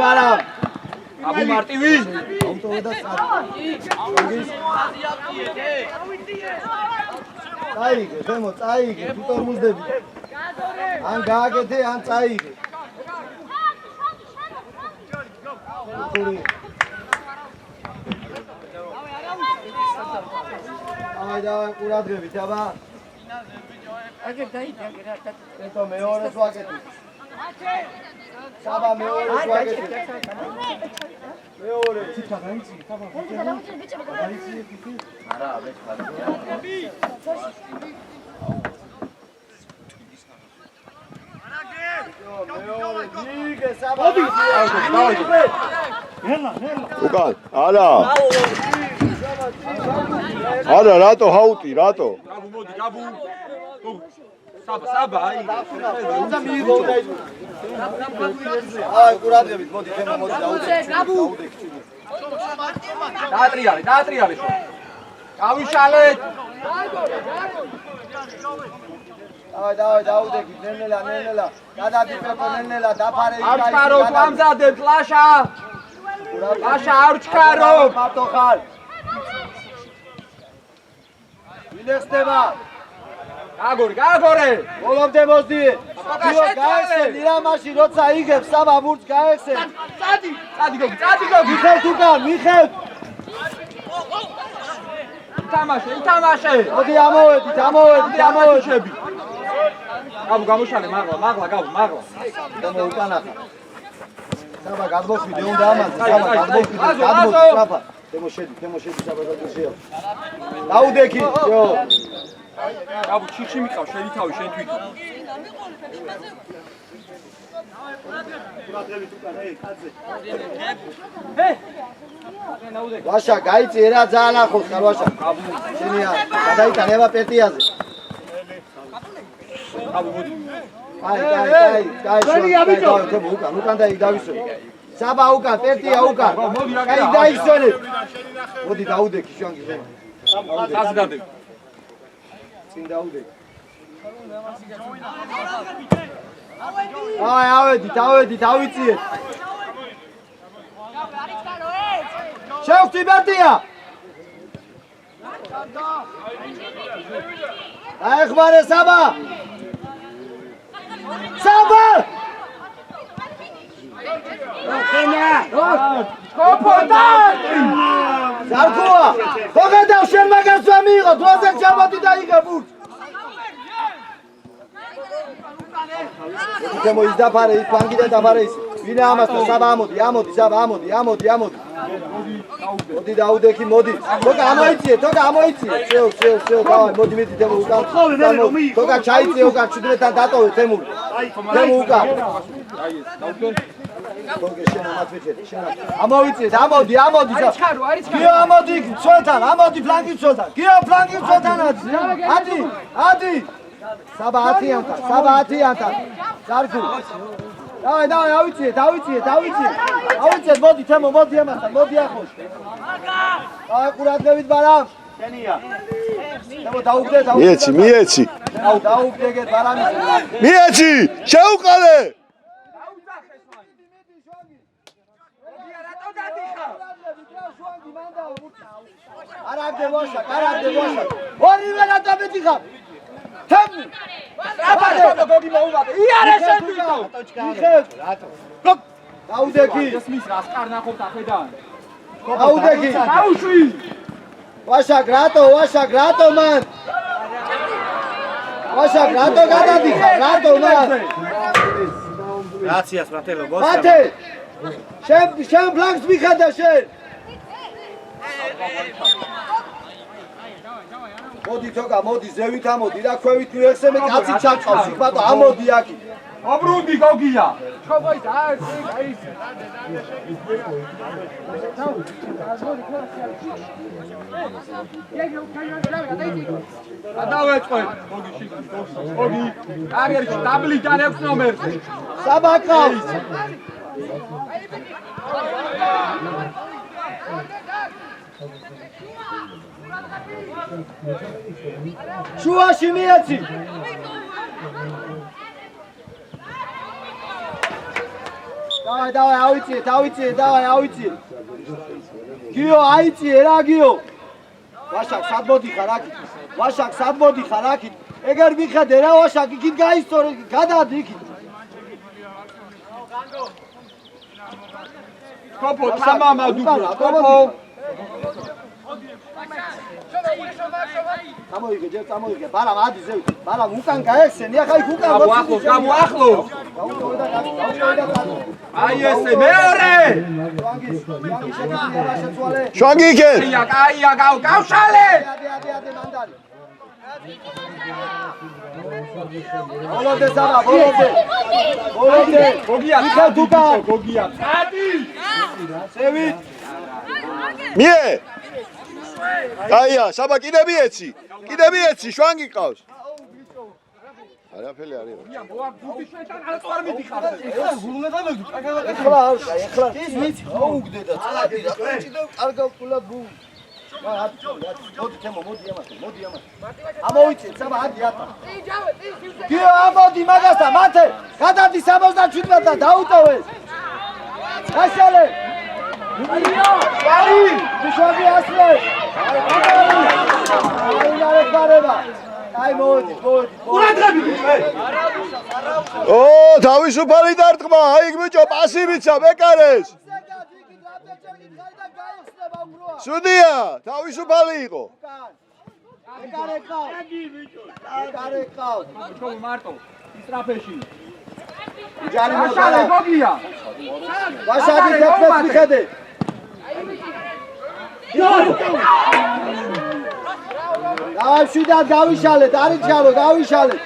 ბარა აბუ მარტივი აუტოვდა წაიგე თემო წაიგე თუ ტორმუზდები ან გააკეთე ან წაიგე დავай ყურადღებით აბა აგერ დაიდე ეტო მეორეს ვაკეთებ საბა მეორეს ვაკეთებ მეორე ციტა გაიცი საბა გაიცი არა აბეთ მეორე დიგე საბა უკან არა არა რატო ჰაუტი რატო გაბუ მოდი გაბუ საბა აი და მიიღო და ის აი ყურადღებით მოდი თემა მოდი დაუდე დაატრიალე გავიშალეთ დავай დაუდე ნენელა გადადიფეფო ნენელა დაფარე არჩქარო გამზადებ ლაშა არჩქარო მარტო ხარ ვინახდება გაგორე ბოლომდე მოსდი დიო გაეხსე ნირამაში როცა იგებს საბა ბურთს გაეხსე წადი გოგი მიხევთ უკან მიხევთ ითამაშე მოდი ამოვედით შები გაბუ გამოშალე მაღლა გაბუ დემო უკან ახლა საბა გადმოხვიდე უნდა ამაზე საბა გადმოხვიდე საბა დემო შედი საბა გადმოშეო დაუდექი შო გაბუ ჩიჩი მიყავ შენი თავი შენ თვითონ ვაშა გაიწი რა ძალიან ახოს ხარ ვაშა შენია გადაიტანება პეტიაზე გაბუ მოდი აი უკან დავისვენ საბა უკან პეტია უკან აი დაისვენებ მოდი დაუდექი შვანგი გაზდადე წინ დაუდექი აი ავედით ავიწიეთ შევხვდი პეტია აეხმარე საბა ზარქოა ხოგედავ შენ მაგას ვამიღო დროზე ჩამოდი და იღე ბურთს თემო ის დაფარე ის ფანგიდან დაფარე ის ვინა ამასთან საბა ამოდი საბა ამოდი მოდი დაუდექი მოდი თოკა ამოიწიე შეო დავай მოდი მიდი თემო უკან თოკა ჩაიწიე უკან ჩუდრეთან დატოვე თემო უკან თოკე შენ ამათვიჭერი შენ ამოიწიე ამოდი გიო ამოდი ცოტან ამოდი ფლანგი ცოტან გიო ფლანგი ცოტან ადი საბა 10-ანთან ზარქუ დავай ავიწიე მოდი თემო მოდი ამასთან მოდი ახოს აი ყურადღებით ბარამ შენია თემო დაუგდე მიეცი დაუგდეგეთ ბარამის მიეცი შეუყალე არაგდე ვაშა ორივე რატო მიდიხარ თემი აბა გოგი მოუმატე იარე შენ თვითონ დაუდექი ესმის რას კარნახობთ ახედან დაუდექი დაუშვი ვაშა გრატო მან გადადიხარ რატო მან გრაციას ბრატელო გოსა მათე შენ ფლანგს მიხედა შენ მოდი თოკა მოდი ზევით ამოდი რა ქვევით მიეხსე მე კაცი ჩაჭყავს იქ ბატო ამოდი აქ აბრუნდი გოგია ჩობოი და აი გადავეწყო გოგი კარიერში დაბლიდან 6 ნომერზე საბაკავს შუაში მიეცი დავაი, ავიწიე. გიო, აიწიე რა გიო. ვაშაკ, სად მოდიხარ აქ? ვაშაკ, სად მოდიხარ აქ? ეგერ მიხედე რა ვაშაკ, იქით გაისწორე, გადადი იქით. კოპო, თამამა დუბლა, კოპო. წამოიგე, ჯერ წამოიგე. ბალამ ადი ზევით. ბალამ უკან გაეხსენი, ახლა იქ უკან გამოახლო. აი ესე მეორე. შვანგი იქენ. კაია, გავშალე. ადი მანდარი. ბოლოდე საბა, ბოლოდე. გოგია, გოგია. ადი. ზევით. მie აია საბა კიდე მიეცი შვანგი ყავს არაფერი არის ეხლა ის ვიცი აუგდე და წადი და ჭიდო კარგა ყולה ბუ მოდი თემო მოდი ამას ამოვიწე საბა ადი ატა გიო ამოდი მაგასთან მათე გადადი 77 და დაუტოვეს გაშალე აი შოგი ასლე აი გარება აი მოდი ყურადღები ო თავისუფალი დარტყმა აი ბიჭო პასი მიცა ბეკარეს სუდია თავისუფალი იყო ბეკარე ყავს მარტო ისტრაფეში ჯარი გაშალე გოგია ვაშადი დაფეს მიხედე დავშვიდად გავიშალეთ, არის ჩალო, გავიშალეთ.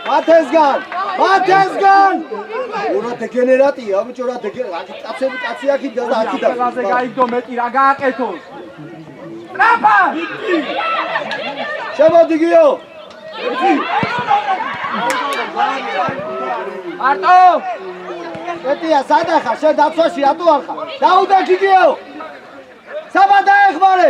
მათესგან! ურა დეგენერატია, ბიჭო რა დეგენერატი, კაცი აქით და აქით და. რაღაცე გაიგდო მეტი რა გააკეთოს. ტრაპა! შემოდი გიო. მარტო! ეტია სადახა, შენ დაცვაში რატო არ ხარ? დაუდექი გიო. საბა დაეხმარე.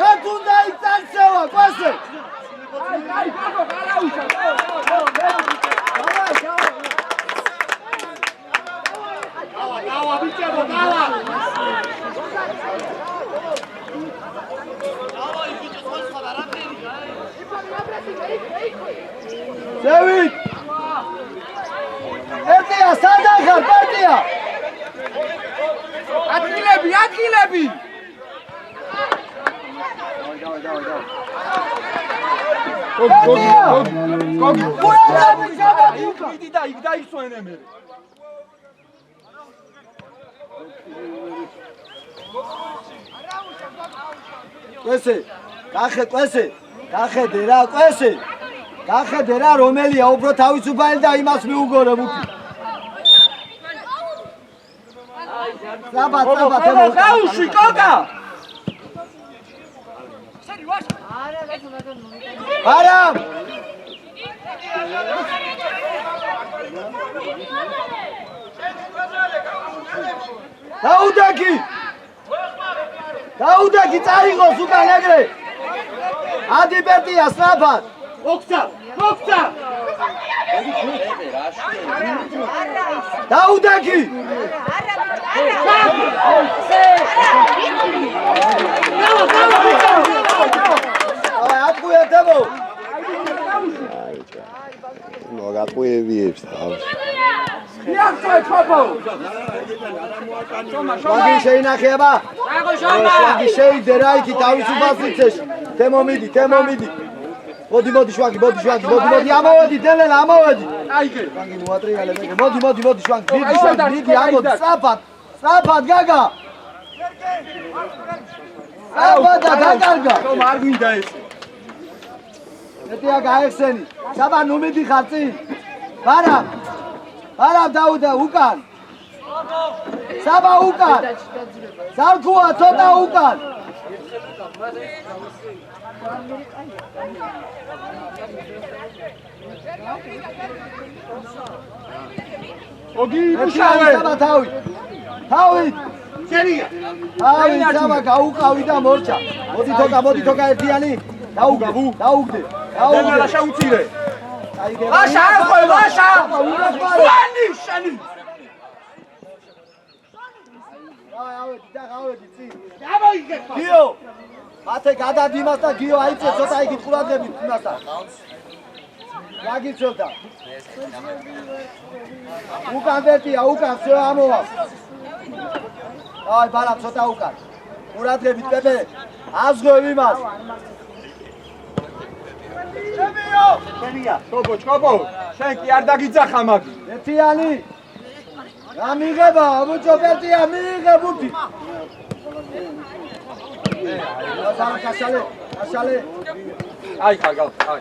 რა თუნდა იწანსევა, ყვასე. აი, გოგო, გარაუშა. დავა, ბიჭებო, დავა. ზევით. ეტია სადახარ, პარტია. ადგილები. გოგი. ურადები შემოდი უკან. იდი და იქ დაისვენე მე. ყვესე, გახედე რა, ყვესე. გახედე რა, რომელია უფრო თავისუფალი და იმას მიუგორე მუქი. საბა, გაუში, კოკა. არა. დაუდექი წაიღოს უკან ეგრე. ადიბერტია სწრაფად. ოქცა. დაუდექი. ატყუეთებო. ნუ გატყუებიებს თავს იახტე ჩოპო. შვაგი შეინახება. შვაგი შეიდე რა იქი თავისუფალს იცეში. თემო მიდი. მოდი შვაგი, ამოვედი, დელელა, ამოვედი. აიგე. შვაგი მოატრიალე მე. მოდი შვაგი. მიდი, ამოდი, სწრაფად, გაგა. სწრაფად და დაკარგა. რომ არ გვინდა ეს. ეტია გაეხსენი. საბა ნუ მიდიხარ წინ. ბარამ დაუდა უკან. საბა უკან. ზარქუა ცოტა უკან. გოგი მუშავე. საბა თავით. აი საბა გაუყავი და მორჩა. მოდი თოკა ერთიანი. დაუგდე. დელა შეუცირე. აი გე. ლაშა არ ხო ლაშა. ვანი შენი. ავედი და გავედი წინ. გამოიგე. გიო. მათე გადადი მას და გიო აიწე ცოტა იგი ყურადღებით იმასთან. გაგიწევდა. უკან ვერტია, უკან всё ამოვა. აი ბალა ცოტა უკან. ყურადღებით პეპე. აზღევ იმას. შემიო. ჩკობო, შენ კი არ დაგიძახა მაგი. ერთიანი. რა მიღება, ბუჭო ვერტია, მიიღე ბუთი. კაშალე. აი ხაგალ, აი.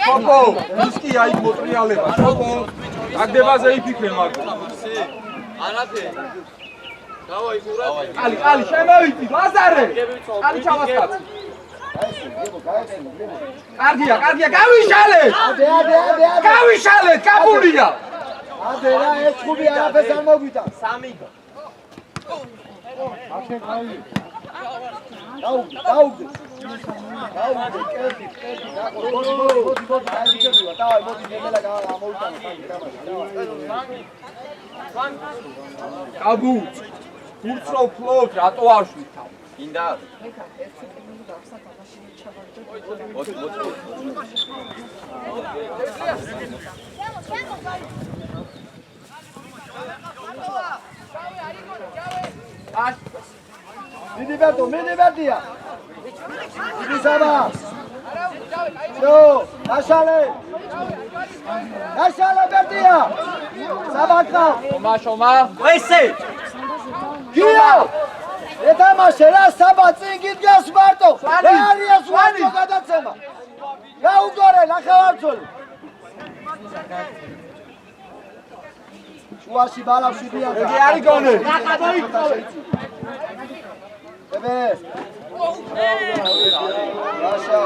ჩკობო, ისკი აი მოტრიალება, ჩკობო. დაგდებაზე იფიქრე მაგი. არაფერი. დავაი ყურადღებით. ყალი, შემოვიდი, ბაზარე. ყალი ჩავასკაცი. კარგია, გავიშალე! ადე. გავიშალე, კაბულია! ადე რა ეს ხუბი არაფერს არ მოგვიდა. სამიგო. დაუგდე. კერდი. მოდი, დაიჭირდება. დავაი, მოდი, ნებელა გამოვიტანო. კაბუ. ფურცრო ფლოთ, რატო არ შვითავ? გინდა? მიდი ბერტია. მიდი საბა. ჯო, დაშალე ბერტია. საბაკა. შომა. ესე. გიო. ეთამაშე რა საბა წინ გიდგას მარტო. რა არის ვანჯო გადაცემა. გაუგორე ნახევარწოლი. შუაში ბალავში დია. ეგი არის გონე. ებე. ვაშა,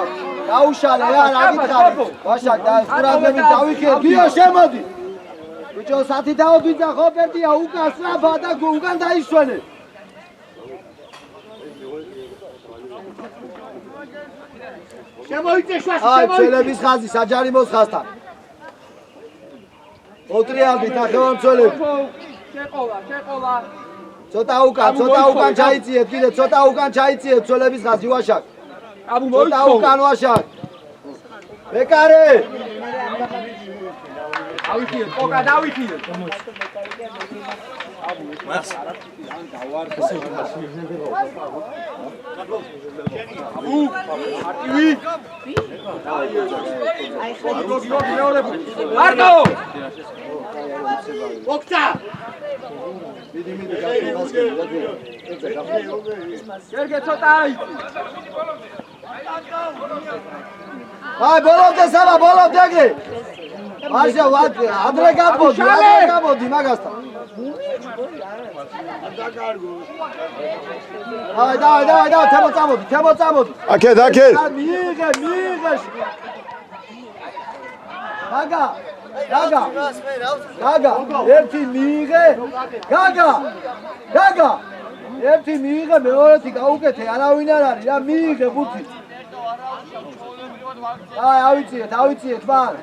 გაუშალე რა გითხარი. ვაშა, ყურადღებით დავიქე. გიო შემოდი. ბიჭო, სათი დაობიძა ხო პერტია უკან სწრაფა და უკან დაიშვენე. შემოიწე შვაში, აი, წელების ხაზი საჯარიმოს ხაზთან. ოტრიალდით ახევამცველები. შეყოლა. ცოტა უკან ჩაიწიეთ, კიდე ცოტა უკან ჩაიწიეთ წელების ხაზი ვაშაკ. აბუ ცოტა მოიწო. უკან ვაშაკ. ბეკარე. დავიქიე, ყოკა დავიქიე. მარტო! ოქცა! გერგე ცოტა აიწი. აი, ბოლომდე საბა, ბოლომდე ეგრე. მაშა ადრე გამოდი მაგასთან. აი, დავაი, თემო წამოდი. აქეთ. მიიღე. გაგა, ერთი მიიღე. გაგა. ერთი მიიღე, მეორეთი გაუკეთე, არავინ არ არის, რა მიიღე ბუთი. აი, ავიციეთ, მან.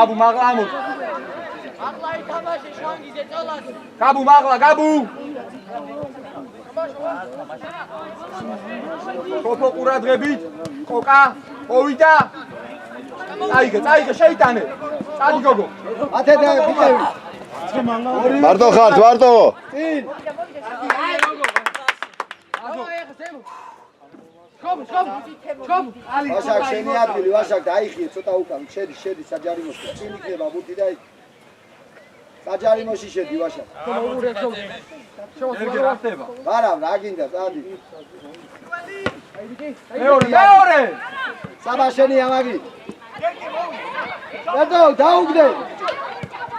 აბუ მაღლა ამოწ. ახლა ითამაშე შვანგიზე წოლას. გაბუ მაღლა, გაბუ. კოპო ყურადღებით, ყოკა, ყოვიდა. წაიგე, შეიტანე. წადი გოგო. ათე და ბიჭები. მარტო ხართ. წინ. ვაშაკ შენი ადგილი, ვაშაკ დაიხიე ცოტა უკან, შედი საჯარიმოში. წინ იქნება ბუთი და საჯარიმოში შედი ვაშაკ. ერგე რა ხდება? არა, რა გინდა, წადი. მეორე. საბა შენი ამაგი. დაუგდე.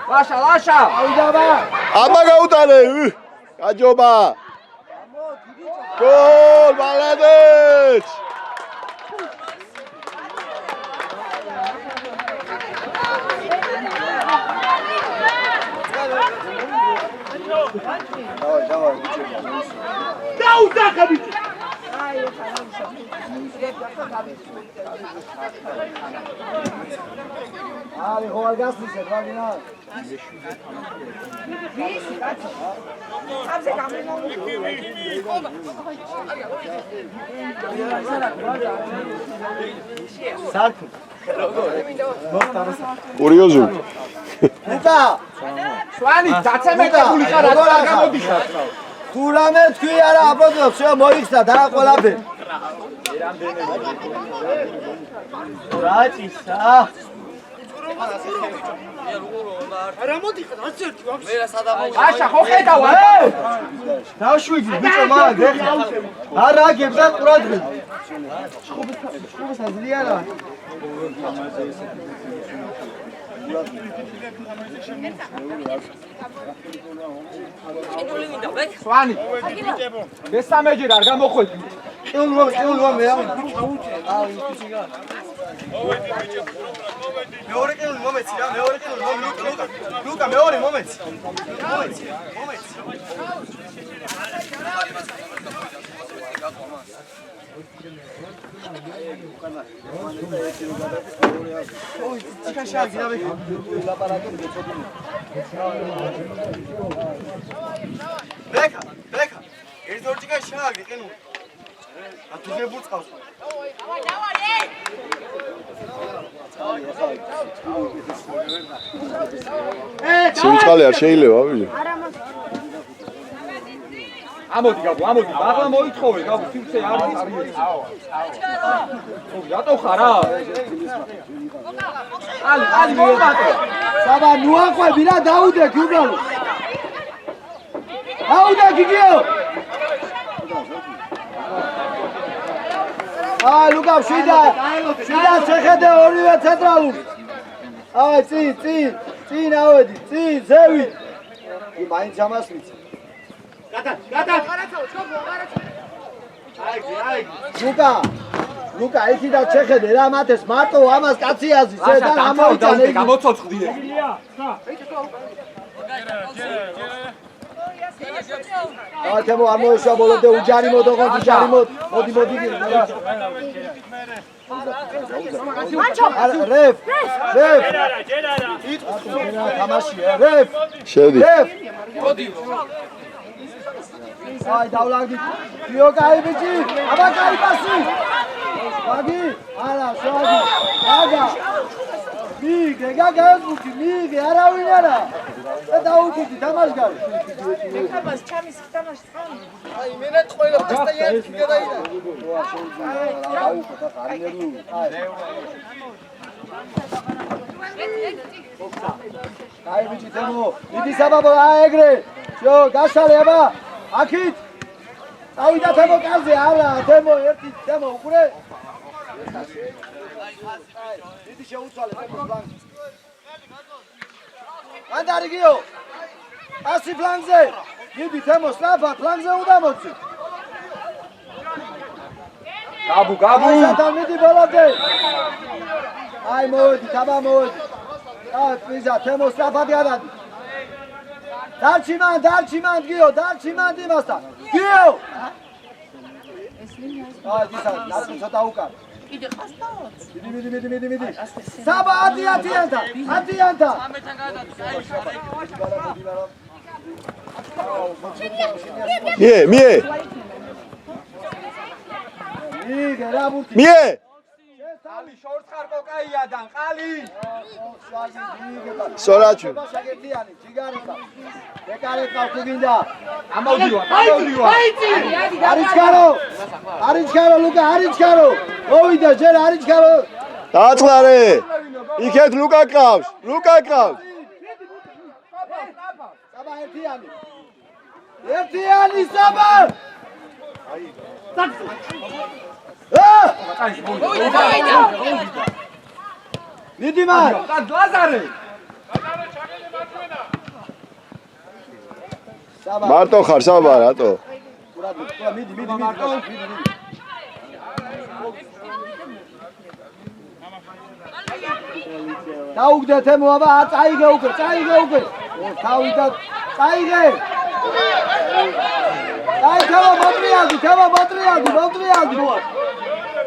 ლაშა. აიდაბა. აბა გაუტანე. გაჯობა. გოლ, მალადეც. დავაი, დაუდახა ბიჭი. აი, ხო არ გასვლისეთ, ვაგინა. სარკუ. კურიოზული. ლუკა, შვანი დაცემეტებული ხარ რა გამოდიხარ. თუ რამე თქვი არა, აპროდოს, შე მოიხსნა და ყველაფერი. რაჭისა. აშა ხო ხედავ დავშვიდი ბიჭო მაგ არა გებდა ყურადღება შხუბის აზრიანა შვანი მესამეჯერ არ გამოხვედი ყილვა მე მეორე ყილი მომეცი რა მეორე ყილი ლუკა მეორე მომეცი ბეკა ერთ ორ ჭიქა შააგდი ყინული ათუზე ბურწყავს სიმწყალე არ შეიძლება ვიჟე. ამოდი გაბო ამოდი მაღლა მოითხოვე გაბო ფიქსე არ არის რატო ხარ რა ალი მომატე საბა ნუაყვები რა დაუდექ უბრალოდ დაუდექ იგიო აი ლუკა შიდა შეხედე ორივე ცენტრალური აი წინ ავედი წინ ზევი მაინც ამას ვიცი ლუკა ეხიდა შეხედე რა მათეს მარტო ამას კაცი აზის და ამოიწანე იგი გამოცოცხლდიე აი თემო არ მოეშვა ბოლოდე უჯარი მოდოღონ უჯარი მოდი რეფ თამაშია რეფ შედი. მოდი აი დავლაგდი იო კაი ბიჭი აბა კაი პასი ვაგი არა შოაგი აგა მიგე გაგაზუქი მიგე არავინ არა და დაუგიდი თამაშგარი ხებას ჩამის თამაშს ხან აი მენე ყველა დასტაიაკი გადაიდა კაი ბიჭი თემო დიდი საბაბო აი ეგრე შო გაშალე აბა აქით წავიდა თემო კაზე არა თემო ერთი თემო უყურე დიდი შეუცვალე თემო ფლანგზე ანდარიგიო ასი ფლანგზე დიდი თემო სწრაფად ფლანგზე უნდა მოცი გაბუ მიდი ბოლომდე აი მოვედი თაბა მოვედი აი პიზა თემო სწრაფად გადადი დარჩიმან გიო დარჩიმან იმასთან გიო აი ისა ნაცი ცოტა უკარ კიდე ყავს დავაც მიდი საბა 10-10-ანთა ამეთან გადადი მie მიგე რა ბურთი მie ყალი შორს ხარ კოკაიადან ყალი სორაჩუ შაგერთიანი ჯიგარიკა ბეკარეკა გინდა ამოდივა არიჩქარო ლუკა არიჩქარო მოვიდა ჯერ არიჩქარო დააწყლარე იქეთ ლუკა ყავს საბა ერთიანი საბა მიდი მარ ლაზარე მარტო ხარ საბა რატო მიდი დაუგდე თემო აბა წაიგე უკვე თავი და წაიგე აი თემა მოტრიალდი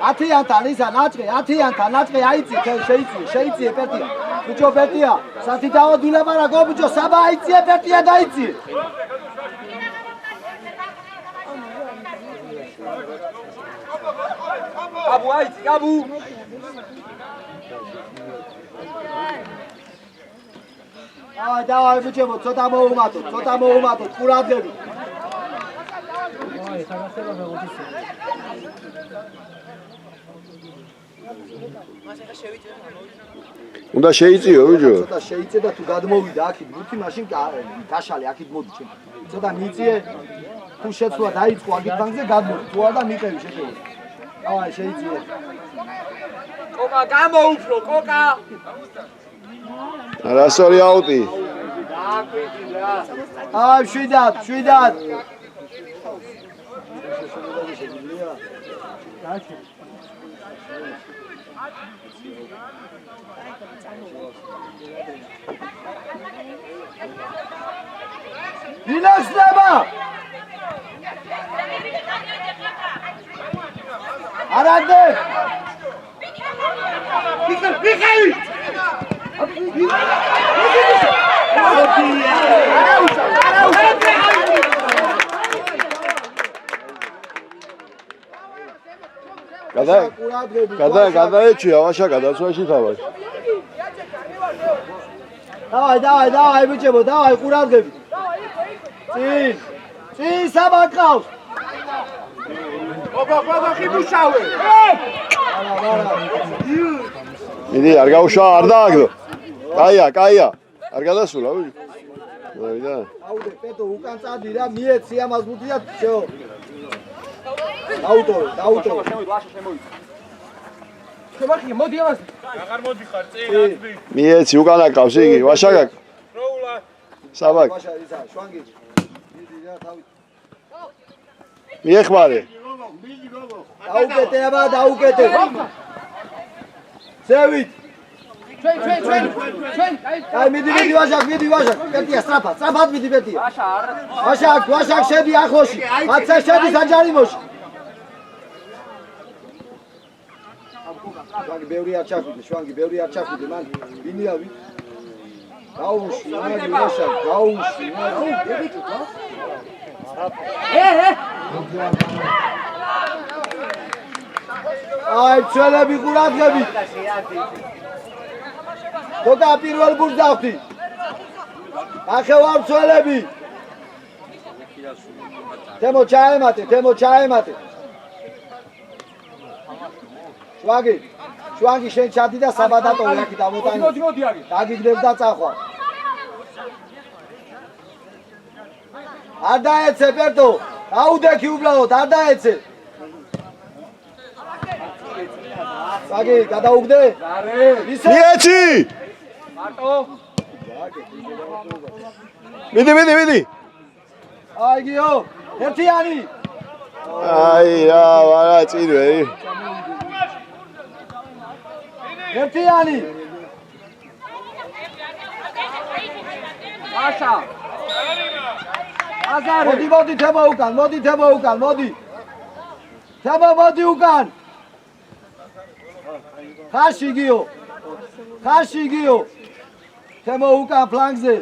10-იანთან ისა ნაჭყი 10-იანთან ნაჭყი აიწი შეიწიე პეტია ბიჭო პეტია სათი დავადულება რა გო ბიჭო საბა აიწიე პეტია დაიწიე აბუ აიწი აბუ დავაი ბიჭებო ცოტა მოუმატოთ ყურადღები უნდა შეიწიო ბიჭო ცოტა შეიწე და თუ გადმოვიდა აქით ბუთი მაშინ გაშალე აქით მოდი ჩემ ცოტა მიწიე თუ შეცვლა დაიწყო აქით ბანკზე გადმოვი თუ არა მიყევი შეწევი დავაი შეიწიე კოკა გამოუფრო კოკა რასორი აუტი აი შვიდად ილახსნება არადე ვიხევი გადაეჩია ვაშა გადაცვაში თავად დავაი ბიჭებო დავაი ყურადღები წინ საბა ყავს კოკა ხიბუშავე მიდი არ გაუშვა არ დააგდო კაია არ გადასულა ბიჭო მოვიდა აუდე პეტო უკან წადი რა მიეცი ამას ბუთი და შეო დაუტოვე შემახი მოდი ამას აღარ მოდიხარ წინ მიეცი უკან აკავს იგი ვაშაკაკ როულა საბაკ ვაშა ისა შვანგი მიდი რა თავი მიეხმარე დაუკეთე ზევით ჩვენ აი მიდი ვაშაკ პეტია სწრაფად მიდი პეტია ვაშაკ შედი ახლოში მაცე შედი საჯარიმოში შვანგი ბევრი არ ჩახვიდე მან ვინიავი გაუში ვაშაკ გაუში აი ჩელები ყურადღები თოკა პირველ ბურს დავხდი ახევარ ჩელები თემო ჩაემატე შვანგი შენ ჩადი და საბადატოვე აქ დამოტანი მოდი აქ დაგიგდებ და წახვა არ დაეცე პერტო აუდექი უბრალოდ არ დაეცე საგი გადაუგდე მიეცი მარტო მიდი აი გიო ერთიანი აი რა ვარა წირვე ერთიანი აშა აზარი მოდი თემო უკან მოდი უკან ხარში გიო თემო უკან ფლანგზე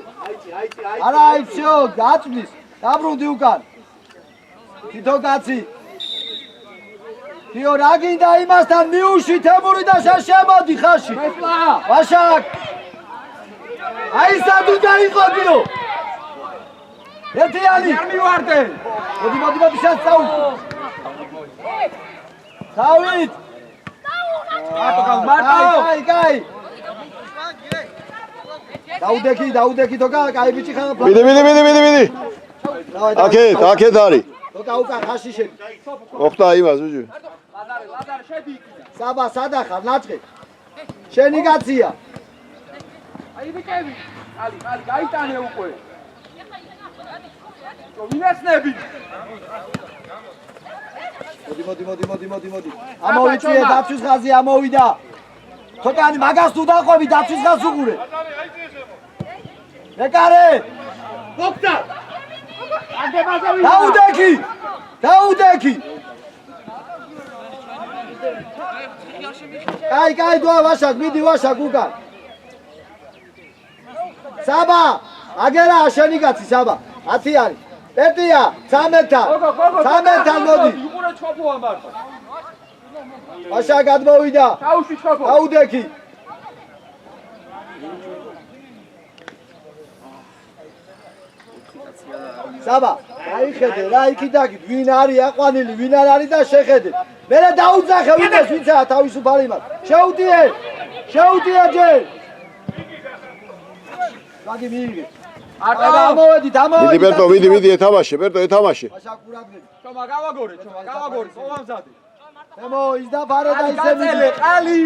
არა აი всё გაწვდის დაბრუნდი უკან თითო კაცი გიო რა გინდა იმასთან მიუში თემური და შემოდი ხარში ვაშაკ აი სადუ დაიყო გიო ერთიანი არ მივარდე მოდი შენ წაუ დავით კაი დაუდექი თოკა კაი ბიჭი ხარ მიდი აკეთ არის თოკა უკან ხაში შედი მოხდა იმას ბიჭო ლაზარე შედი საბა სადახარ ნაჭყი შენი კაცია აი ბიჭები ალი გაიტანე უკვე ვინაცნები მოდი ამოვიწიე დაცვის ხაზი ამოვიდა თოკანი მაგას თუ დაყვები დაცვის ხაზს უყურე მეკარე მოხდა დაუდექი! დაუდექი! კაი, დვა ვაშაკ, მიდი ვაშაკ უკან. საბა, აგერა შენი კაცი საბა. 10 არის. პეტია, 13-თან. 13-თან მოდი. იყურე ჩხოპოა მარტო. ვაშაკ გადმოვიდა. თავში ჩხოპო. დაუდექი. საბა, დაიხედე რა იქიდან ვინ არის აყვანილი, ვინ არ არის და შეხედე. მერე დაუძახე ვინც ვინცაა თავისუფალი მას. შეუდიე ჯერ. მაგი მიიღე. ამოვედით. მიდი ბერტო, მიდი ეთამაშე, ბერტო ეთამაშე. ვაშაკ ყურადღები. ჩომა გავაგორე, ყოვამზადი. ემო ის და ფარე და ისე მიდი. ყალი.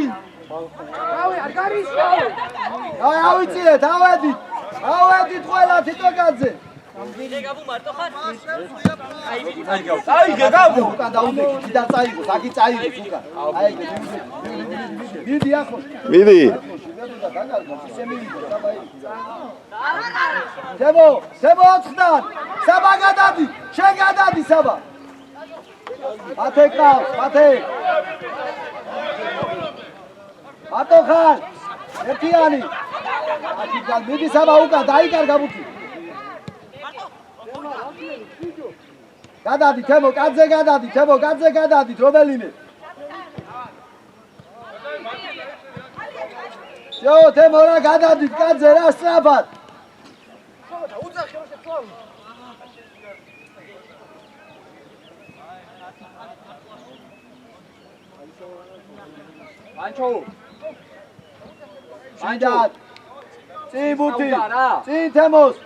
ავიცილეთ, ავედით ყველა თიტოგაძე. აიგე გავუ. უკან დაუდექი, კიდე წაიღოს, აქი წაიღოს უკან. აიგე, მიდი ახლა. მიდი. ზემო 90-დან. საბა გადადი, შენ გადადი საბა. ათე ყავს, ათე. ატოხან, ერთიანი. ათიდან მიდი საბა უკან, დაიკარგა ბუთი. გადადი, თემო, კაცზე გადადი, რომელიმე. Yo, თემო რა გადადი, კაცზე რა სწრაფად. ანჩო. შიდად. წინ ბუთი, წინ თემოს.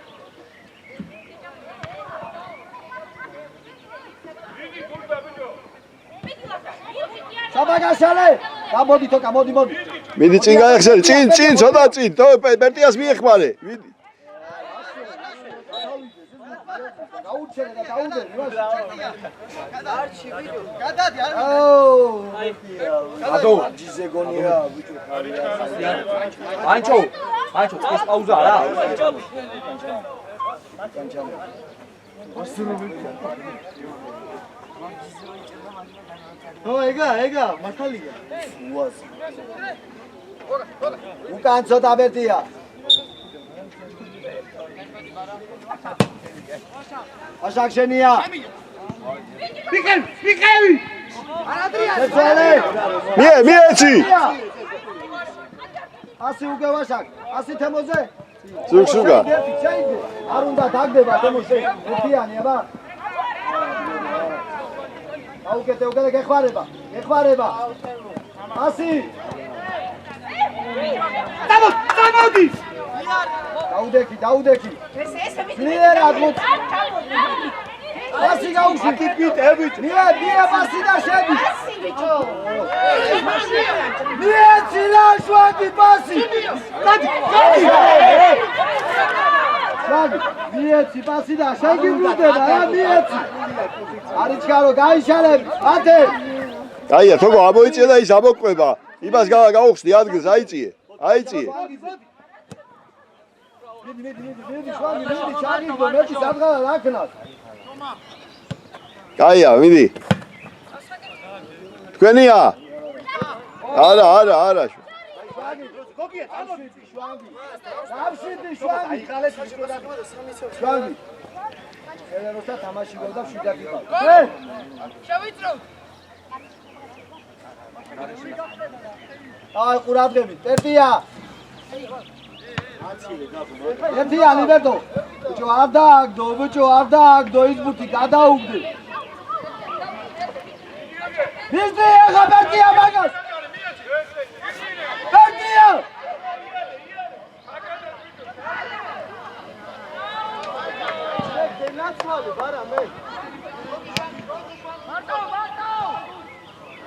საბაგაშალე, გამოდი თოკა, მოდი. მიდი წინ გაიხსენე, წინ, ცოტა წინ, პერტიას მიეხმარე. მიდი. გაუჩერე და დაუდე. გადადი არ ადო, ჯიზე გონია, ბიჭო. ანჩო, წეს პაუზა რა. ეგა, მართალია. უას. უკან ცოტა ბერტია. ვაშაკ შენია. მიყევი. შეცვალე. მიეცი. ასი უკვე ვაშაკ. ასი თემოზე. ზუგსუგა. არ უნდა დაგდება თემოზე. ერთიანი აბა. აუკეთე გეხმარება. ასი. დამოდი. დაუდექი. ლიერად მოწ. ასი გაუშვი. მია პასი და შედი. ასი ბიჭო. მიეცი რა შვაგი პასი. გადი. მიეცი პასი და შეგიბრუნდება რა მიეცი. არიჩქარო გაიშალებ. ათე. აია, თოგო ამოიწია და ის ამოყვება. იმას გაუხსნი ადგილს, აიწიე. მიდი, ჩაგიგდო, მეტი სადღა რაკნას. კაია, მიდი. თქვენია? არა. შვანგი. ერეროსა თამაში გოდა 7 დაკივა. შევიწრო. აი ყურადღებით, პერტია. ერთია ლიბერტო. ბიჭო არ დააგდო, ის ბუთი გადაუგდე. მისდი ახლა პერტია მაგას. პერტია.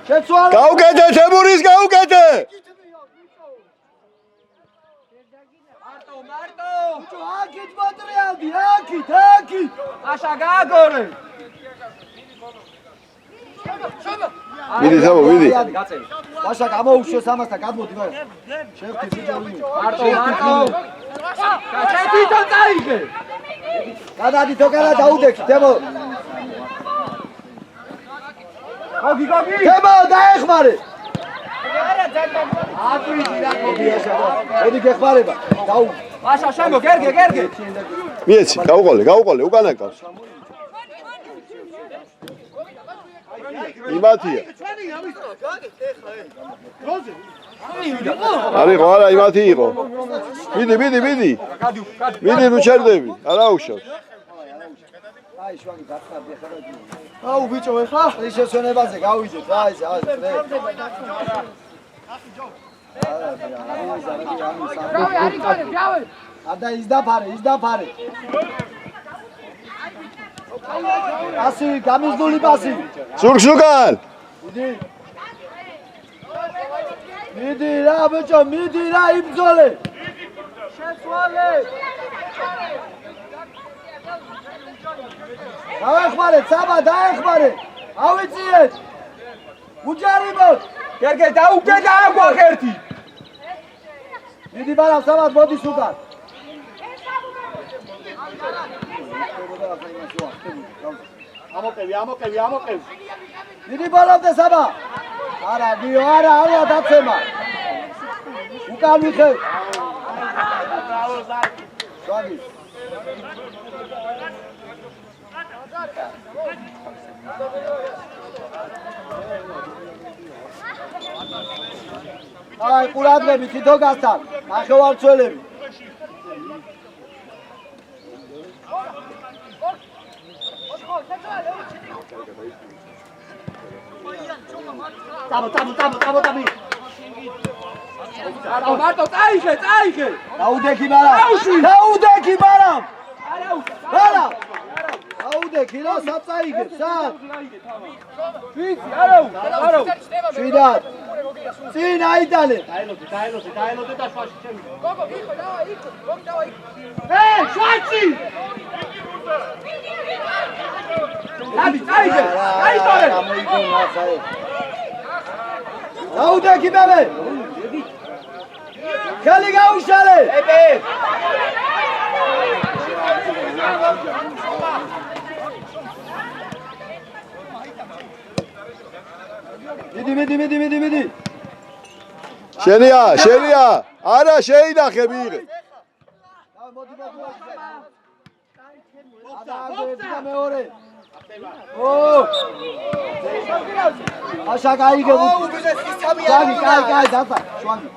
შეცვალე. გაუკეთე, თემურის გაუკეთე. მარტო. ბიჭო აქეთ მოტრიალდი, აქით. აშა გააგორე. მიდი თემო, მიდი. გაწევი. ვაშაკ ამოუშვეს ამასთან, გადმოდი მაგრამ. შევხვდი ბიჭო ვინმე. მარტო. შენ თვითონ წაიღე. გადადი თოკანა დაუდექი თემო გოგი თემო დაეხმარე მოდი გეხმარება დაუ მაშა შემო გერგე მიეცი, გაუყოლე, უკანა გავს. იმათია. არა, იმათი იყო. მიდი. მიდი ნუ ჩერდები, არა უშავს. აი შვაგი გახარდი ახლა აუ ბიჭო ეხლა ის შესვენებაზე გავიძეთ რა ეს და ის დაფარე ასი გამიზდული პასი ზურგსუკან. მიდი რა ბიჭო მიდი რა იბრძოლე შეცვალე დაეხმარეთ საბა დაეხმარე ავიწიეთ უჯარიმოთ გერგე დაუგე და აგვახერთი მიდი ბარამ საბა მოდის უკან ამოკევი მიდი ბოლომდე საბა არა დაცემა უკან ვიხევ შვაგი აი ყურადღები თითო გასთან ნახევარწველები ტაბო მარტო წაიხე დაუდექი ბარამ არა დაუდექი რა საწაიგებ სად ვიცი არა შვიდად წინ აიტანე დაელოდე და შვაში შემიძლია გოგო იქ დავა იქ შვაში დაბი წაიხე გაიტორე დაუდექი ბებე ხელი გაუშალე მიდი შენია. არა შეინახე მიიღე. მეორე აშა გაიგე კაი დაფა შვაგი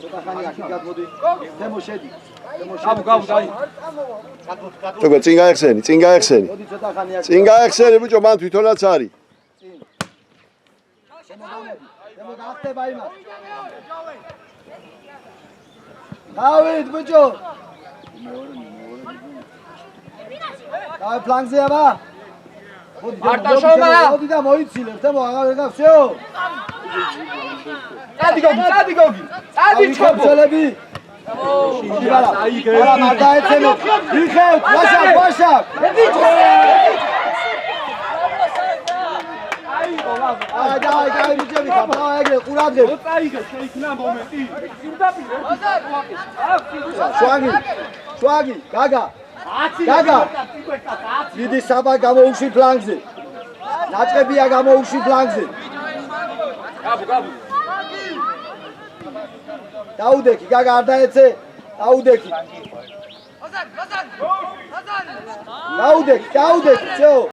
ცოტა ხანი აქ გადმოდი თემო შედი გავ დაი თქო წინ გაეხსენი მოდი ცოტა ხანი აქ წინ გაეხსენი ბიჭო მან თვითონაც არის თემო გახტება იმას დავით ბიჭო დაი ფლანგზე აბა მოდი და მოიცილებ თემო აღარ всё წადი გოგი ჩხობელები არა მაგაეთენო ვიხევთ ვაშაკ აი მიჭები ხა ეგრე ყურადღებ წაიხე შეიქნა მომენტი შვაგი გაგა დიდი საბა გამოუშვი ფლანგზე ნაჭყებია გამოუშვი ფლანგზე გაბუ დაუდექი გაგა არ დაეცე დაუდექი всё